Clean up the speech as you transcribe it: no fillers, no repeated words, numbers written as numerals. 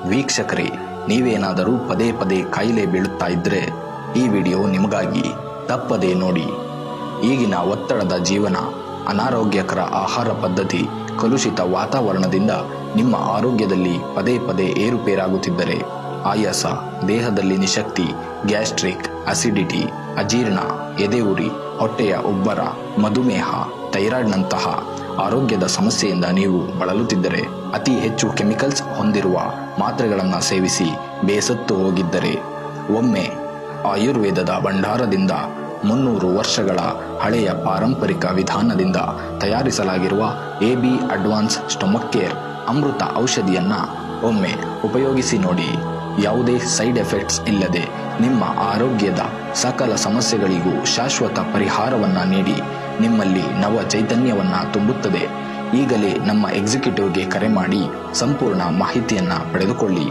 ವೀಕ್ಷಕರೇ, ನೀವೇನಾದರೂ ಪದೇ ಪದೇ ಕಾಯಿಲೆ ಬೀಳುತ್ತಾ ಇದ್ರೆ ಈ ವಿಡಿಯೋ ನಿಮಗಾಗಿ. ತಪ್ಪದೇ ನೋಡಿ. ಈಗಿನ ಒತ್ತಡದ ಜೀವನ, ಅನಾರೋಗ್ಯಕರ ಆಹಾರ ಪದ್ಧತಿ, ಕಲುಷಿತ ವಾತಾವರಣದಿಂದ ನಿಮ್ಮ ಆರೋಗ್ಯದಲ್ಲಿ ಪದೇ ಪದೇ ಏರುಪೇರಾಗುತ್ತಿದ್ದರೆ ಆಯಾಸ, ದೇಹದಲ್ಲಿ ನಿಶಕ್ತಿ, ಗ್ಯಾಸ್ಟ್ರಿಕ್, ಅಸಿಡಿಟಿ, ಅಜೀರ್ಣ, ಎದೆಉರಿ, ಹೊಟ್ಟೆಯ ಉಬ್ಬರ, ಮಧುಮೇಹ, ಥೈರಾಯ್ಡ್ನಂತಹ ಆರೋಗ್ಯದ ಸಮಸ್ಯೆಯಿಂದ ನೀವು ಬಳಲುತ್ತಿದ್ದರೆ, ಅತಿ ಹೆಚ್ಚು ಕೆಮಿಕಲ್ಸ್ ಹೊಂದಿರುವ ಮಾತ್ರೆಗಳನ್ನು ಸೇವಿಸಿ ಬೇಸತ್ತು ಹೋಗಿದ್ದರೆ, ಒಮ್ಮೆ ಆಯುರ್ವೇದದ ಭಂಡಾರದಿಂದ 300 ವರ್ಷಗಳ ಹಳೆಯ ಪಾರಂಪರಿಕ ವಿಧಾನದಿಂದ ತಯಾರಿಸಲಾಗಿರುವ AB ಅಡ್ವಾನ್ಸ್ ಸ್ಟೊಮಕ್ ಕೇರ್ ಅಮೃತ ಔಷಧಿಯನ್ನ ಒಮ್ಮೆ ಉಪಯೋಗಿಸಿ ನೋಡಿ. ಯಾವುದೇ ಸೈಡ್ ಎಫೆಕ್ಟ್ಸ್ ಇಲ್ಲದೆ ನಿಮ್ಮ ಆರೋಗ್ಯದ ಸಕಲ ಸಮಸ್ಯೆಗಳಿಗೂ ಶಾಶ್ವತ ಪರಿಹಾರವನ್ನ ನೀಡಿ ನಿಮ್ಮಲ್ಲಿ ನವ ಚೈತನ್ಯವನ್ನ ತುಂಬುತ್ತದೆ. ಈಗಲೇ ನಮ್ಮ ಎಕ್ಸಿಕ್ಯೂಟಿವ್ಗೆ ಕರೆ ಮಾಡಿ ಸಂಪೂರ್ಣ ಮಾಹಿತಿಯನ್ನ ಪಡೆದುಕೊಳ್ಳಿ.